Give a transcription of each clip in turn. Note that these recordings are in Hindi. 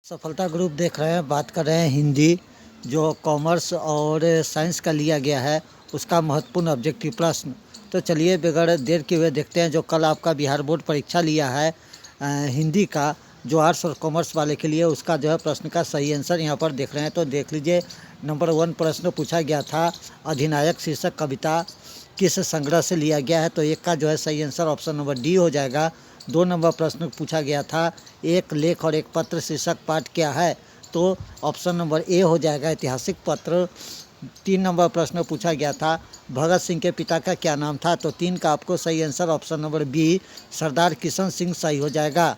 सफलता ग्रुप देख रहे हैं। बात कर रहे हैं हिंदी, जो कॉमर्स और साइंस का लिया गया है, उसका महत्वपूर्ण ऑब्जेक्टिव प्रश्न। तो चलिए बगैर देर किए हुए देखते हैं जो कल आपका बिहार बोर्ड परीक्षा लिया है हिंदी का, जो आर्ट्स और कॉमर्स वाले के लिए, उसका जो है प्रश्न का सही आंसर यहाँ पर देख रहे हैं। तो देख लीजिए, नंबर 1 प्रश्न पूछा गया था, अधिनायक शीर्षक कविता किस संग्रह से लिया गया है। तो एक का जो है सही आंसर ऑप्शन नंबर डी हो जाएगा। 2 नंबर प्रश्न पूछा गया था, एक लेख और एक पत्र शीर्षक पाठ क्या है। तो ऑप्शन नंबर ए हो जाएगा, ऐतिहासिक पत्र। 3 नंबर प्रश्न पूछा गया था, भगत सिंह के पिता का क्या नाम था। तो 3 का आपको सही आंसर ऑप्शन नंबर बी, सरदार किशन सिंह सही हो जाएगा।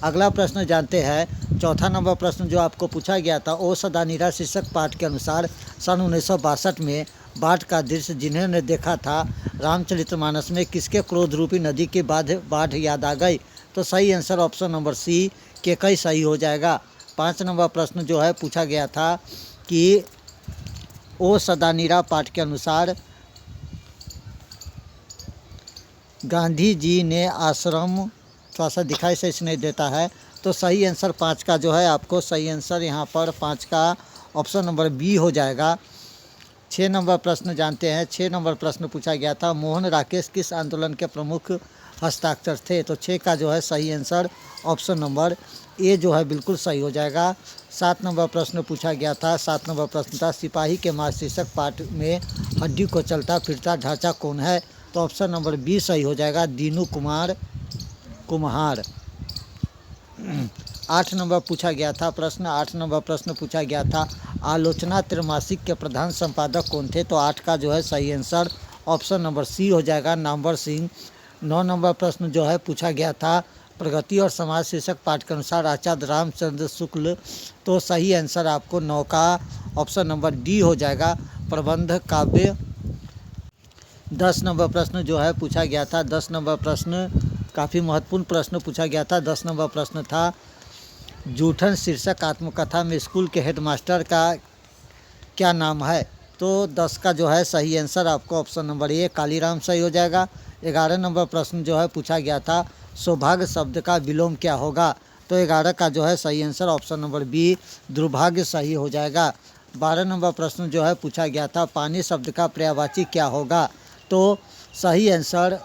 अगला प्रश्न जानते हैं। चौथा नंबर प्रश्न जो आपको पूछा गया था, ओ सदा नीरा शीर्षक पाठ के अनुसार सन 1962 में बाढ़ का दृश्य जिन्होंने देखा था, रामचरितमानस में किसके क्रोध रूपी नदी की बाढ़ याद आ गई। तो सही answer option number C, Kaikeyi सही हो जाएगा। 5 नंबर प्रश्न जो है पूछा गया था कि ओ सदा नीरा पाठ के अनुसार गांधी जी ने आश्रम, थोड़ा सा दिखाई से नहीं देता है। तो सही आंसर 5 का जो है आपको सही आंसर यहाँ पर 5 का ऑप्शन नंबर बी हो जाएगा। 6 नंबर प्रश्न जानते हैं। 6 नंबर प्रश्न पूछा गया था, मोहन राकेश किस आंदोलन के प्रमुख हस्ताक्षर थे। तो 6 का जो है सही आंसर ऑप्शन नंबर ए जो है बिल्कुल सही हो जाएगा। 7 नंबर प्रश्न पूछा गया था। 7 नंबर प्रश्न था, सिपाही के मार शीर्षक पाठ में हड्डी को चलता फिरता ढांचा कौन है। तो ऑप्शन नंबर बी सही हो जाएगा, दीनू कुम्हार। 8 नंबर पूछा गया था प्रश्न। 8 नंबर प्रश्न पूछा गया था, आलोचना त्रैमासिक के प्रधान संपादक कौन थे। तो 8 का जो है सही आंसर ऑप्शन नंबर सी हो जाएगा, नामवर सिंह। 9 नंबर प्रश्न जो है पूछा गया था, प्रगति और समाज शीर्षक पाठ के अनुसार आचार्य रामचंद्र शुक्ल। तो सही आंसर आपको 9 का ऑप्शन नंबर डी हो जाएगा, प्रबंध काव्य। 10 नंबर प्रश्न जो है पूछा गया था। 10 नंबर प्रश्न काफ़ी महत्वपूर्ण प्रश्न पूछा गया था। 10 नंबर प्रश्न था, जूठन शीर्षक आत्मकथा में स्कूल के हेडमास्टर का क्या नाम है। तो 10 का जो है सही आंसर आपको ऑप्शन नंबर ए, कालीराम सही हो जाएगा। 11 नंबर प्रश्न जो है पूछा गया था, सौभाग्य शब्द का विलोम क्या होगा। तो 11 का जो है सही आंसर ऑप्शन नंबर बी, दुर्भाग्य सही हो जाएगा। 12 नंबर प्रश्न जो है पूछा गया था, पानी शब्द का पर्यायवाची क्या होगा। तो सही आंसर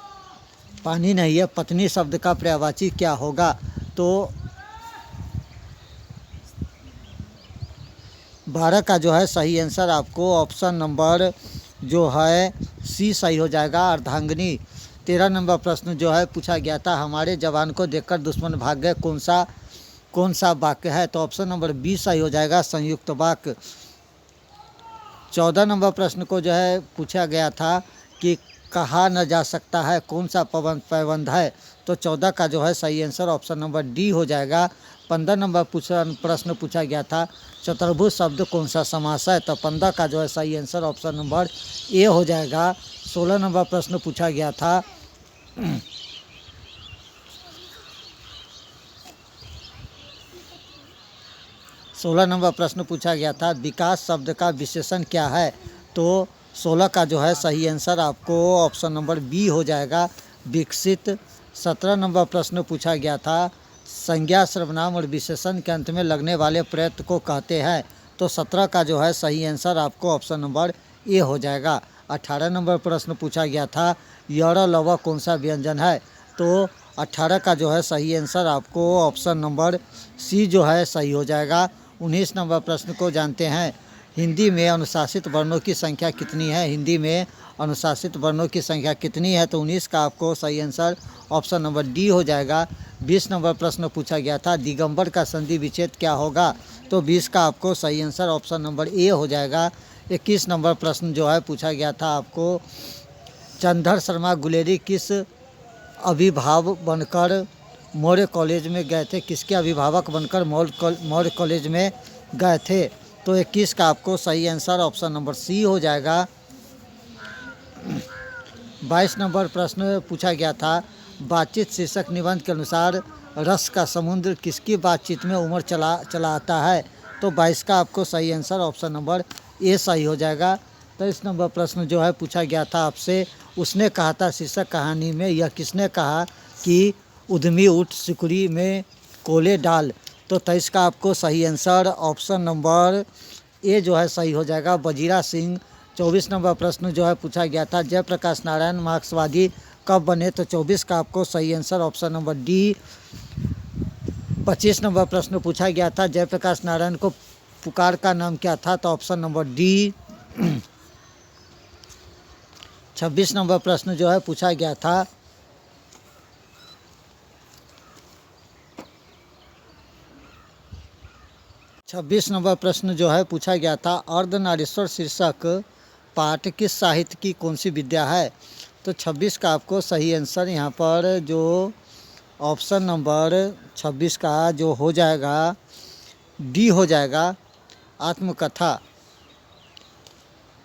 पानी नहीं है, पत्नी शब्द का पर्यायवाची क्या होगा। तो 12 का जो है सही आंसर आपको ऑप्शन नंबर जो है सी सही हो जाएगा, अर्धांगिनी। 13 नंबर प्रश्न जो है पूछा गया था, हमारे जवान को देखकर दुश्मन भाग गए, कौन सा वाक्य है। तो ऑप्शन नंबर बी सही हो जाएगा, संयुक्त वाक्य। 14 नंबर प्रश्न को जो है पूछा गया था कि कहा न जा सकता है, कौन सा पैबंद है। तो 14 का जो है सही आंसर ऑप्शन नंबर डी हो जाएगा। 15 नंबर प्रश्न पूछा गया था, चतुर्भुज शब्द कौन सा समास है। तो 15 का जो है सही आंसर ऑप्शन नंबर ए हो जाएगा। 16 नंबर प्रश्न पूछा गया था, 16 नंबर प्रश्न पूछा गया था, विकास शब्द का विशेषण क्या है। तो 16 का जो है सही आंसर आपको ऑप्शन नंबर बी हो जाएगा, विकसित। 17 नंबर प्रश्न पूछा गया था, संज्ञा सर्वनाम और विशेषण के अंत में लगने वाले प्रत्यय को कहते हैं। तो 17 का जो है सही आंसर आपको ऑप्शन नंबर ए हो जाएगा। 18 नंबर प्रश्न पूछा गया था, य लव कौन सा व्यंजन है। तो 18 का जो है सही आंसर आपको ऑप्शन नंबर सी जो है सही हो जाएगा। 19 नंबर प्रश्न को जानते हैं, हिंदी में अनुशासित वर्णों की संख्या कितनी है। हिंदी में अनुशासित वर्णों की संख्या कितनी है। तो 19 का आपको सही आंसर ऑप्शन नंबर डी हो जाएगा। 20 नंबर प्रश्न पूछा गया था, दिगंबर का संधि विच्छेद क्या होगा। तो 20 का आपको सही आंसर ऑप्शन नंबर ए हो जाएगा। 21 नंबर प्रश्न जो है पूछा गया था आपको, चंद्र शर्मा गुलेरी किस अभिभावक बनकर मौर्य कॉलेज में गए थे, किसके अभिभावक बनकर मौर्य कॉलेज में गए थे। तो 21 का आपको सही आंसर ऑप्शन नंबर सी हो जाएगा। 22 नंबर प्रश्न पूछा गया था, बातचीत शीर्षक निबंध के अनुसार रस का समुद्र किसकी बातचीत में उमड़ चला आता है। तो 22 का आपको सही आंसर ऑप्शन नंबर ए सही हो जाएगा। 23 नंबर प्रश्न जो है पूछा गया था आपसे, उसने कहा था शीर्षक कहानी में यह किसने कहा कि उद्यमी ऊँट सिकुड़ी में कोले डाल। तो 23 का आपको सही आंसर ऑप्शन नंबर ए जो है सही हो जाएगा, वजीरा सिंह। 24 नंबर प्रश्न जो है पूछा गया था, जयप्रकाश नारायण मार्क्सवादी कब बने? तो 24 का आपको सही answer option number D. 25 number प्रश्न पूछा गया था, जयप्रकाश नारायण को पुकार का नाम क्या था? तो ऑप्शन नंबर डी। 26 नंबर प्रश्न जो है पूछा गया था, 26 नंबर प्रश्न जो है पूछा गया था, अर्धनारीश्वर शीर्षक पाठ किस साहित्य की कौन सी विद्या है? तो 26 का आपको सही आंसर यहाँ पर जो ऑप्शन नंबर 26 का जो हो जाएगा डी हो जाएगा, आत्मकथा।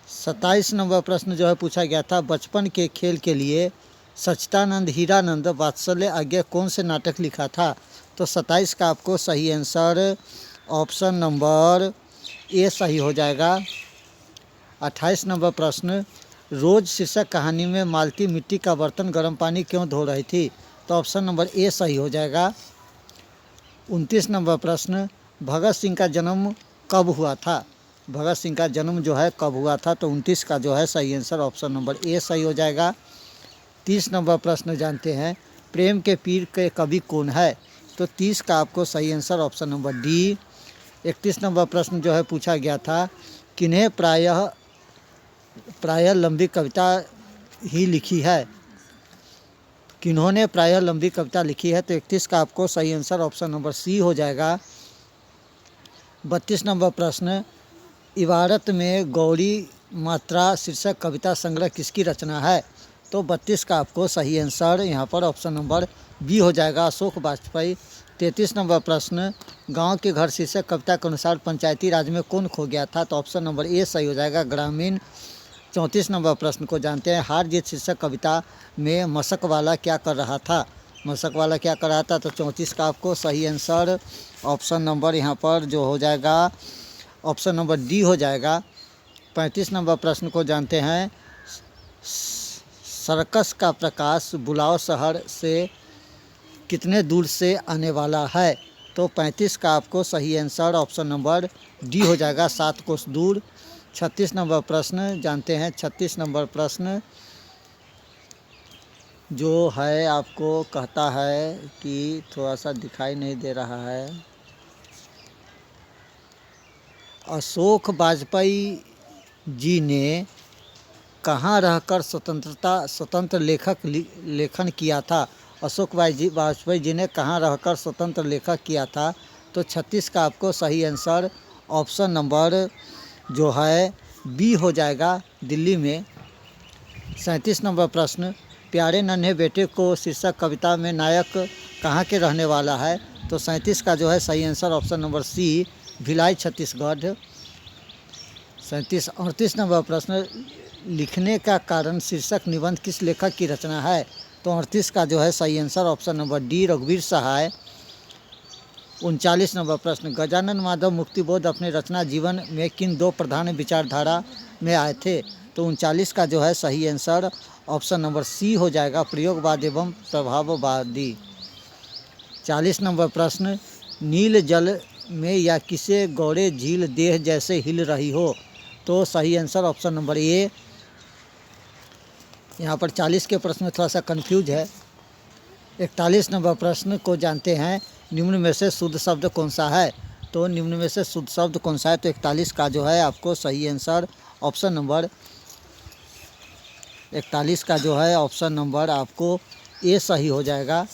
27 नंबर प्रश्न जो है पूछा गया था, बचपन के खेल के लिए सच्चिदानंद हीरानंद वात्सल्य आज्ञा कौन से नाटक लिखा था? तो 27 का आपको सही आंसर ऑप्शन नंबर ए सही हो जाएगा। 28 नंबर प्रश्न, रोज शीर्षक कहानी में मालती मिट्टी का बर्तन गर्म पानी क्यों धो रही थी? तो ऑप्शन नंबर ए सही हो जाएगा। 29 नंबर प्रश्न, भगत सिंह का जन्म कब हुआ था? भगत सिंह का जन्म जो है कब हुआ था? तो 29 का जो है सही आंसर ऑप्शन नंबर ए सही हो जाएगा। 30 नंबर प्रश्न जानते हैं, प्रेम के पीर के कवि कौन है? तो 30 का आपको सही answer option number D. 31 number प्रश्न जो है पूछा गया था, किन्हें प्रायः लंबी कविता ही लिखी है? किन्होंने प्रायः लंबी कविता लिखी है? तो 31 का आपको सही आंसर ऑप्शन नंबर सी हो जाएगा। 32 नंबर प्रश्न, इबारत में गौरी मात्रा शीर्षक कविता संग्रह किसकी रचना है? तो 32 का आपको सही आंसर यहाँ पर ऑप्शन नंबर बी हो जाएगा, अशोक वाजपेयी। 33 नंबर प्रश्न, गांव के घर शीर्षक कविता के अनुसार पंचायती राज में कौन खो गया था? तो ऑप्शन नंबर ए सही हो जाएगा, ग्रामीण। 34 नंबर प्रश्न को जानते हैं, हार जीत शीर्षक कविता में मशक वाला क्या कर रहा था? मशक वाला क्या कर रहा था? तो 34 का आपको सही आंसर ऑप्शन नंबर यहाँ पर जो हो जाएगा ऑप्शन नंबर डी हो जाएगा। 35 नंबर प्रश्न को जानते हैं, सर्कस का प्रकाश बुलाओ शहर से कितने दूर से आने वाला है? तो 35 का आपको सही आंसर ऑप्शन नंबर डी हो जाएगा, 7 कोस दूर। 36 नंबर प्रश्न जानते हैं, 36 नंबर प्रश्न जो है आपको कहता है कि थोड़ा सा दिखाई नहीं दे रहा है, अशोक वाजपेयी जी ने कहाँ रहकर स्वतंत्र लेखन किया था? अशोक वाजपेयी जी ने कहाँ रहकर स्वतंत्र लेखन किया था? तो 36 का आपको सही आंसर ऑप्शन नंबर जो है बी हो जाएगा, दिल्ली में। 37 नंबर प्रश्न, प्यारे नन्हे बेटे को शीर्षक कविता में नायक कहाँ के रहने वाला है? तो 37 का जो है सही answer option number C, Bhilai Chhattisgarh. 38 number प्रश्न, लिखने का कारण शीर्षक निबंध किस लेखक की रचना है? तो 38 का जो है सही आंसर ऑप्शन नंबर डी, रघुवीर सहाय। 39 नंबर प्रश्न, गजानन माधव मुक्तिबोध अपने रचना जीवन में किन दो प्रधान विचारधारा में आए थे? तो 39 का जो है सही आंसर ऑप्शन नंबर सी हो जाएगा, प्रयोगवाद एवं प्रभाववादी। 40 नंबर प्रश्न, नील जल में या किसे गौरे झील देह जैसे हिल रही हो? तो सही आंसर ऑप्शन नंबर ए। यहाँ पर 40 के प्रश्न में थोड़ा सा कंफ्यूज है। 41 नंबर प्रश्न को जानते हैं, निम्न में से शुद्ध शब्द कौन सा है? तो निम्न में से शुद्ध शब्द कौन सा है? तो 41 का जो है आपको सही आंसर ऑप्शन नंबर 41 का जो है ऑप्शन नंबर आपको ए सही हो जाएगा।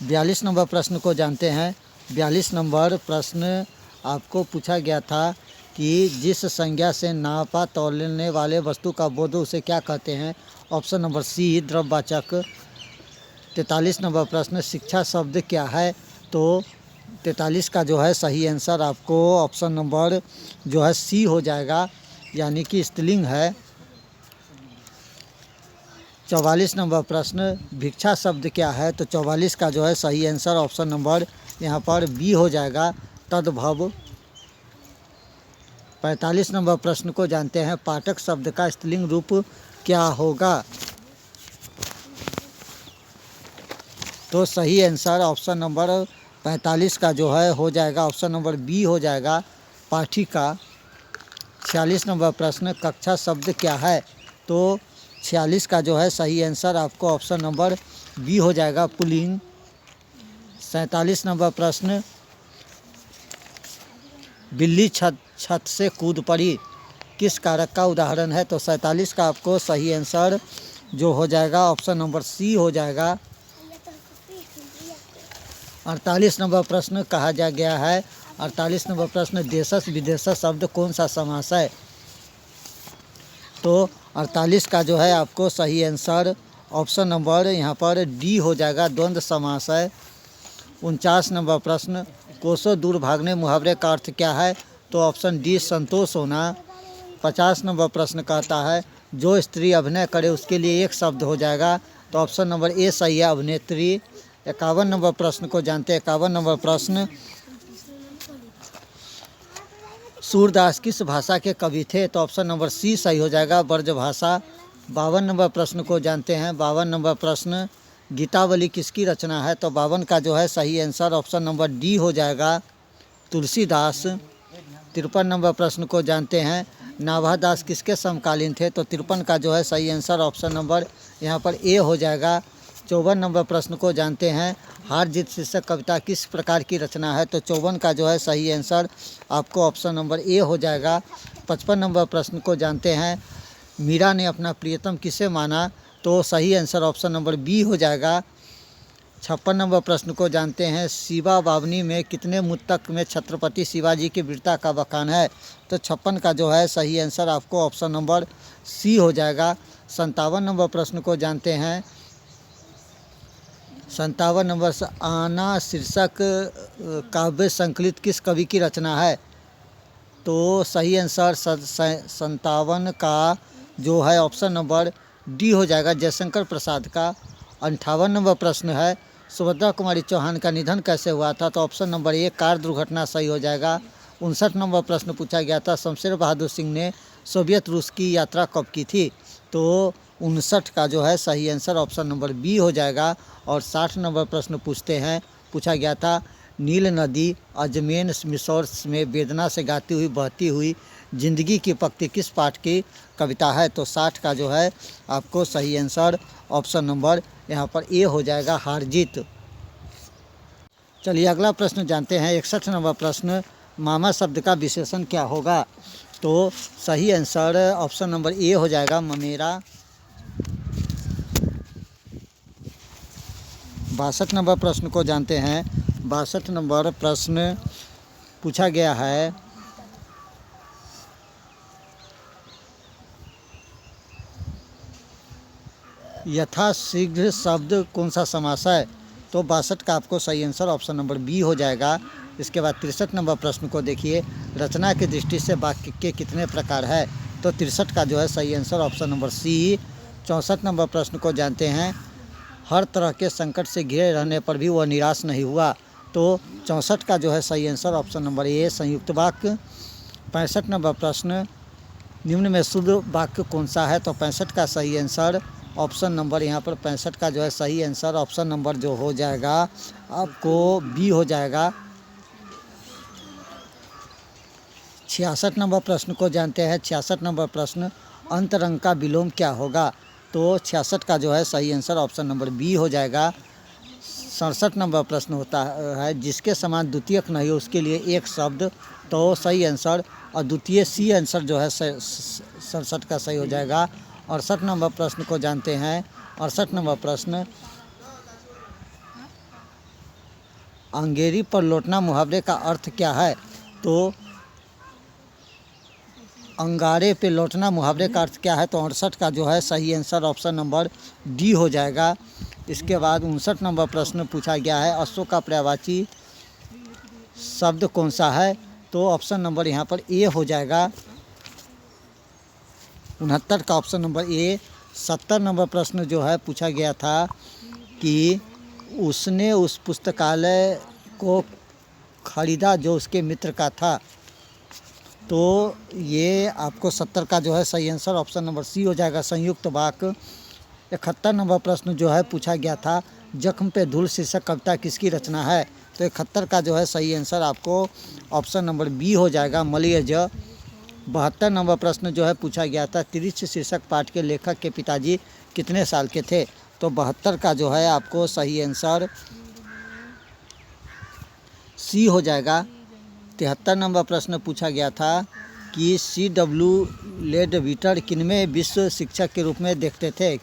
42 नंबर प्रश्न को जानते हैं। 42 नंबर प्रश्न आपको पूछा गया था कि जिस संज्ञा से नापा तौलने वाले वस्तु का बोध उसे क्या कहते हैं? ऑप्शन नंबर सी, द्रव्यवाचक। 43 नंबर प्रश्न, शिक्षा शब्द क्या है? तो 43 का जो है सही आंसर आपको ऑप्शन नंबर जो है सी हो जाएगा, यानी कि स्त्रीलिंग है। 44 नंबर प्रश्न, भिक्षा शब्द क्या है? तो 44 का जो है सही आंसर ऑप्शन नंबर यहाँ पर बी हो जाएगा, तद्भव। 45 नंबर प्रश्न को जानते हैं, पाठक शब्द का स्त्रीलिंग रूप क्या होगा? तो सही आंसर ऑप्शन नंबर 45 का जो है हो जाएगा, ऑप्शन नंबर बी हो जाएगा, पाठिका। 46 नंबर प्रश्न, कक्षा शब्द क्या है? तो 46 का जो है सही आंसर आपको ऑप्शन नंबर बी हो जाएगा, पुल्लिंग। 47 नंबर प्रश्न, बिल्ली छत से कूद पड़ी किस कारक का उदाहरण है? तो 47 का आपको सही आंसर जो हो जाएगा ऑप्शन नंबर सी हो जाएगा। 48 नंबर प्रश्न कहा जा गया है, 48 नंबर प्रश्न, देशस विदेशस शब्द कौन सा समास है? तो 48 का जो है आपको सही आंसर ऑप्शन नंबर यहाँ पर डी हो जाएगा, द्वंद्व समास है। 49 नंबर प्रश्न, कोसों दूर भागने मुहावरे का अर्थ क्या है? तो ऑप्शन डी संतोष होना। 50 नंबर प्रश्न कहता है जो स्त्री अभिनय करे उसके लिए एक शब्द हो जाएगा, तो ऑप्शन नंबर ए सही है, अभिनेत्री। 51 नंबर प्रश्न को जानते हैं। 51 नंबर प्रश्न, सूरदास किस भाषा के कवि थे? तो ऑप्शन नंबर सी सही हो जाएगा, ब्रजभाषा। 52 नंबर प्रश्न को जानते हैं। 52 नंबर प्रश्न, गीतावली किसकी रचना है? तो 52 का जो है सही आंसर ऑप्शन नंबर डी हो जाएगा, तुलसीदास। 53 नंबर प्रश्न को जानते हैं, नाभादास किसके समकालीन थे? तो 53 का जो है सही आंसर ऑप्शन नंबर यहाँ पर ए हो जाएगा। 54 नंबर प्रश्न को जानते हैं, हार जीत शीर्षक कविता किस प्रकार की रचना है? तो 54 का जो है सही आंसर आपको ऑप्शन नंबर ए हो जाएगा। 55 नंबर प्रश्न को जानते हैं, मीरा ने अपना प्रियतम किसे माना? तो सही आंसर ऑप्शन नंबर बी हो जाएगा। 56 नंबर प्रश्न को जानते हैं, शिवा बावनी में कितने मुक्तक में छत्रपति शिवाजी की वीरता का बखान है? तो 56 का जो है सही आंसर आपको ऑप्शन नंबर सी हो जाएगा। 57 नंबर प्रश्न को जानते हैं। 57 नंबर से, आना शीर्षक काव्य संकलित किस कवि की रचना है? तो सही आंसर 57 का जो है ऑप्शन नंबर डी हो जाएगा, जयशंकर प्रसाद का। 58 नंबर प्रश्न है, सुभद्रा कुमारी चौहान का निधन कैसे हुआ था? तो ऑप्शन नंबर ए कार दुर्घटना सही हो जाएगा। 59 नंबर प्रश्न पूछा गया था, शमशेर बहादुर सिंह ने सोवियत रूस की यात्रा कब की थी? तो 59 का जो है सही आंसर ऑप्शन नंबर बी हो जाएगा। और 60 नंबर प्रश्न पूछा गया था, नील नदी अजमेन मिसौर में वेदना से गाती हुई बहती हुई जिंदगी की पक्ति किस पाठ की कविता है? तो 60 का जो है आपको सही आंसर ऑप्शन नंबर यहाँ पर ए हो जाएगा, हारजीत। चलिए अगला प्रश्न जानते हैं। 61 नंबर प्रश्न, मामा शब्द का विशेषण क्या होगा? तो सही आंसर ऑप्शन नंबर ए हो जाएगा, ममेरा। 62 नंबर प्रश्न को जानते हैं। 62 नंबर प्रश्न पूछा गया है, यथाशीघ्र शब्द कौन सा समास है? तो 62 का आपको सही आंसर ऑप्शन नंबर बी हो जाएगा। इसके बाद 63 नंबर प्रश्न को देखिए, रचना की दृष्टि से वाक्य के कितने प्रकार है? तो 63 का जो है सही answer option number C. 64 number प्रश्न को जानते हैं, हर तरह के संकट से घिरे रहने पर भी वह निराश नहीं हुआ। तो 64 का जो है सही आंसर ऑप्शन नंबर ए, संयुक्त वाक्य। 65 नंबर प्रश्न, निम्न में शुद्ध वाक्य कौन सा है? तो 65 का सही आंसर ऑप्शन नंबर यहाँ पर 65 का जो है सही आंसर ऑप्शन नंबर जो हो जाएगा आपको बी हो जाएगा। 66 नंबर प्रश्न को जानते हैं। 66 नंबर प्रश्न, अंतरंग का विलोम क्या होगा? तो 66 का जो है सही आंसर ऑप्शन नंबर बी हो जाएगा। 67 नंबर प्रश्न होता है, जिसके समान द्वितीयक नहीं हो उसके लिए एक शब्द। तो सही आंसर और द्वितीय सी आंसर जो है 67 का सही हो जाएगा। 68 नंबर प्रश्न को जानते हैं। 68 नंबर प्रश्न, अंगेरी पर लौटना मुहावरे का अर्थ क्या है? तो अंगारे पे लौटना मुहावरे का अर्थ क्या है? तो 68 का जो है सही आंसर ऑप्शन नंबर डी हो जाएगा। इसके बाद 59 नंबर प्रश्न पूछा गया है, अश्व का पर्यायवाची शब्द कौन सा है? तो ऑप्शन नंबर यहाँ पर ए हो जाएगा, 69 का ऑप्शन नंबर ए। 70 नंबर प्रश्न जो है पूछा गया था कि उसने उस पुस्तकालय को खरीदा जो उसके मित्र का था। तो ये आपको 70 का जो है सही आंसर ऑप्शन नंबर सी हो जाएगा, संयुक्त वाक्य। 71 नंबर प्रश्न जो है पूछा गया था, जख्म पे धूल शीर्षक कविता किसकी रचना है? तो 71 का जो है सही आंसर आपको ऑप्शन नंबर बी हो जाएगा, मलयज। 72 नंबर प्रश्न जो है पूछा गया था, तिरिछ शीर्षक पाठ के लेखक के पिताजी कितने साल के थे? तो 72 का जो है आपको सही आंसर सी हो जाएगा। 73 नंबर प्रश्न पूछा गया था कि C.W. लेडविटर किनमें विश्व शिक्षक के रूप में देखते थे?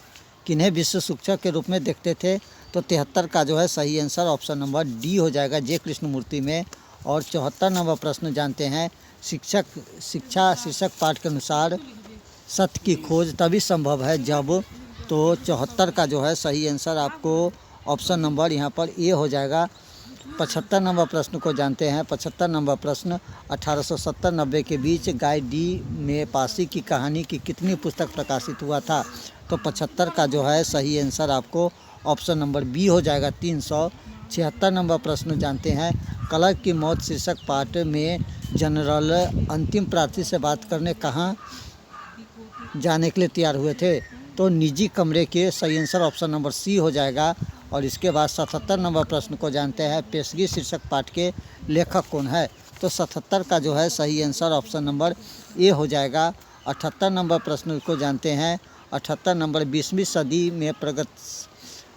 किन्हें विश्व शिक्षक के रूप में देखते थे? तो 73 का जो है सही आंसर ऑप्शन नंबर डी हो जाएगा, जे कृष्णमूर्ति में। और 74 नंबर प्रश्न जानते हैं, शिक्षा शीर्षक पाठ के अनुसार सत्य की खोज तभी संभव है जब। तो 74 का जो है सही आंसर आपको ऑप्शन नंबर यहाँ पर ए हो जाएगा। 75 नंबर प्रश्न को जानते हैं। 75 नंबर प्रश्न, 1870-90 के बीच गाय डी में पासी की कहानी की कितनी पुस्तक प्रकाशित हुआ था? तो 75 का जो है सही आंसर आपको ऑप्शन नंबर बी हो जाएगा, 300। 76 नंबर प्रश्न जानते हैं, क्लर्क की मौत शीर्षक पाठ में जनरल अंतिम प्रार्थी से बात करने कहाँ जाने के लिए तैयार हुए थे? तो निजी कमरे के। सही आंसर ऑप्शन नंबर सी हो जाएगा। और इसके बाद 77 नंबर प्रश्न को जानते हैं, पेशगी शीर्षक पाठ के लेखक कौन है? तो 77 का जो है सही आंसर ऑप्शन नंबर ए हो जाएगा। 78 नंबर प्रश्न को जानते हैं। 78 नंबर, 20वीं सदी में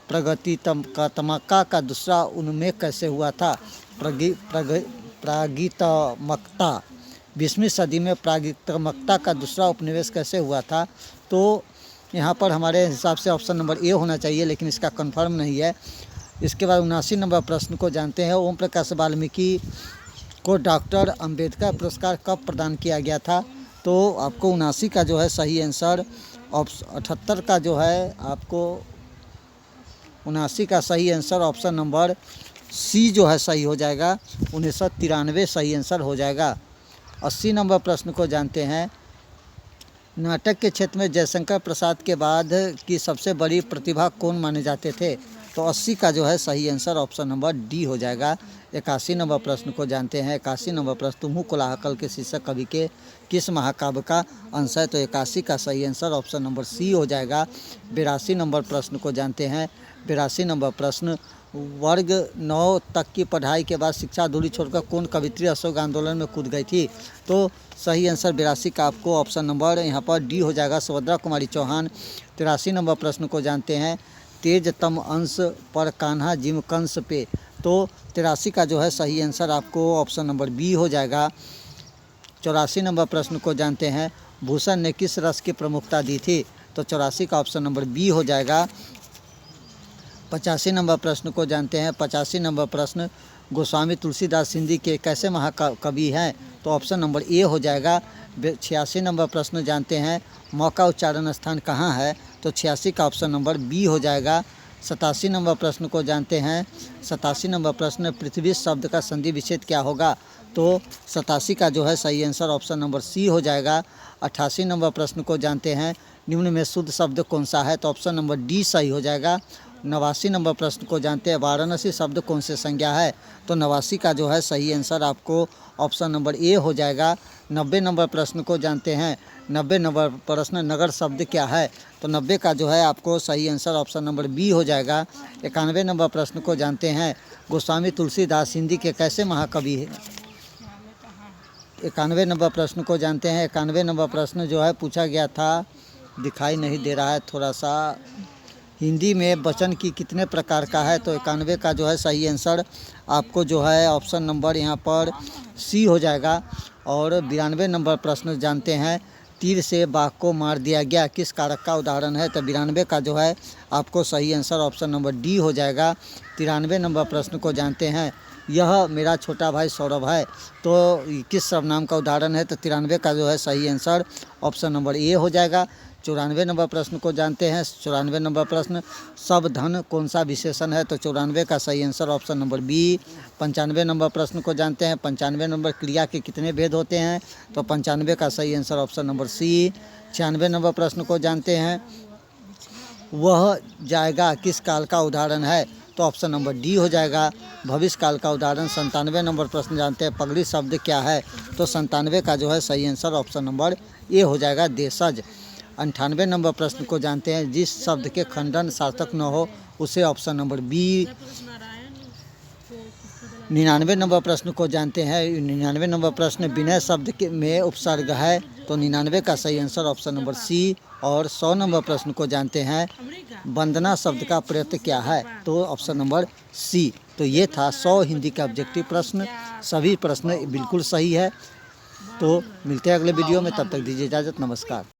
प्रागैतिकता का दूसरा उन्मेष कैसे हुआ था? प्रागैतिकता, 20वीं सदी में प्रागैतिकता का दूसरा उपनिवेश कैसे हुआ था? तो यहाँ पर हमारे हिसाब से ऑप्शन नंबर ए होना चाहिए, लेकिन इसका कंफर्म नहीं है। इसके बाद 79 नंबर प्रश्न को जानते हैं, ओम प्रकाश वाल्मीकि को डॉक्टर अंबेडकर पुरस्कार कब प्रदान किया गया था? तो आपको 79 का जो है सही आंसर 78 का जो है आपको 79 का सही आंसर ऑप्शन नंबर सी जो है सही हो जाएगा, 1993 सही आंसर हो जाएगा। 80 नंबर प्रश्न को जानते हैं, नाटक के क्षेत्र में जयशंकर प्रसाद के बाद की सबसे बड़ी प्रतिभा कौन माने जाते थे? तो 80 का जो है सही आंसर ऑप्शन नंबर डी हो जाएगा। 81 नंबर प्रश्न को जानते हैं। 81 नंबर प्रश्न, तुम्हु कोलाहल के शीर्षक कवि के किस महाकाव्य का अंश है? तो 81 का सही आंसर ऑप्शन नंबर सी हो जाएगा। 82 नंबर प्रश्न को जानते हैं। 82 नंबर प्रश्न, वर्ग 9 तक की पढ़ाई के बाद शिक्षा अधूरी छोड़कर कौन कवित्री अशोक आंदोलन में कूद गई थी? तो सही आंसर 82 का आपको ऑप्शन नंबर यहाँ पर डी हो जाएगा, सुभद्रा कुमारी चौहान। 83 नंबर प्रश्न को जानते हैं, तेजतम अंश पर कान्हा जिम कंस पे। तो 83 का जो है सही आंसर आपको ऑप्शन नंबर बी हो जाएगा। 84 नंबर प्रश्न को जानते हैं, भूषण ने किस रस की प्रमुखता दी थी? तो 84 का ऑप्शन नंबर बी हो जाएगा। 85 नंबर प्रश्न को जानते हैं। 85 नंबर प्रश्न, गोस्वामी तुलसीदास हिंदी के कैसे महाकवि हैं? तो ऑप्शन नंबर ए हो जाएगा। 86 नंबर प्रश्न जानते हैं, मौका उच्चारण स्थान कहाँ है? तो 86 का ऑप्शन नंबर बी हो जाएगा। 87 नंबर प्रश्न को जानते हैं। 87 नंबर प्रश्न, पृथ्वी शब्द का संधि विच्छेद क्या होगा? तो 87 का जो है सही आंसर ऑप्शन नंबर सी हो जाएगा। 88 नंबर प्रश्न को जानते हैं, निम्न में शुद्ध शब्द कौन सा है? तो ऑप्शन नंबर डी सही हो जाएगा। 89 नंबर प्रश्न को जानते हैं, वाराणसी शब्द कौन से संज्ञा है? तो 89 का जो है सही आंसर आपको ऑप्शन नंबर ए हो जाएगा। 90 नंबर प्रश्न को जानते हैं। 90 नंबर प्रश्न, नगर शब्द क्या है? तो 90 का जो है आपको सही आंसर ऑप्शन नंबर बी हो जाएगा। 91 नंबर प्रश्न को जानते हैं, गोस्वामी तुलसीदास हिंदी के कैसे महाकवि हैं? 91 नंबर प्रश्न को जानते हैं। 91 नंबर प्रश्न जो है पूछा गया था, दिखाई नहीं दे रहा है थोड़ा सा, हिंदी में वचन की कितने प्रकार का है? तो 91 का जो है सही आंसर आपको जो है ऑप्शन नंबर यहाँ पर सी हो जाएगा। और 92 नंबर प्रश्न जानते हैं, तीर से बाघ को मार दिया गया किस कारक का उदाहरण है? तो 92 का जो है आपको सही आंसर ऑप्शन नंबर डी हो जाएगा। 93 नंबर प्रश्न को जानते हैं, यह मेरा छोटा भाई सौरभ है, तो किस सर्वनाम का उदाहरण है? तो 93 का जो है सही आंसर ऑप्शन नंबर ए हो जाएगा। 94 नंबर प्रश्न को जानते हैं। 94 नंबर प्रश्न, सब धन कौन सा विशेषण है? तो 94 का सही answer option number B. 95 number प्रश्न को जानते हैं। 95 नंबर, क्रिया के कितने भेद होते हैं? तो 95 का सही answer option number C. 96 number प्रश्न को जानते हैं, वह जाएगा किस काल का उदाहरण है? तो ऑप्शन नंबर डी हो जाएगा, भविष्य काल का उदाहरण। 97 नंबर प्रश्न जानते हैं, पगड़ी शब्द क्या है? तो 97 का जो है सही आंसर ऑप्शन नंबर ए हो जाएगा, देशज। 98 नंबर प्रश्न को जानते हैं, जिस शब्द के खंडन सार्थक न हो उसे ऑप्शन नंबर बी। 99 नंबर प्रश्न को जानते हैं। 99 नंबर प्रश्न विनय शब्द में उपसर्ग है, तो 99 का सही आंसर ऑप्शन नंबर सी। और 100 नंबर प्रश्न को जानते हैं वंदना शब्द का प्रत्यय क्या है, तो ऑप्शन नंबर सी। तो ये था 100 हिंदी का ऑब्जेक्टिव प्रश्न। सभी प्रश्न बिल्कुल सही है। तो मिलते हैं अगले वीडियो में, तब तक दीजिए इजाज़त, नमस्कार।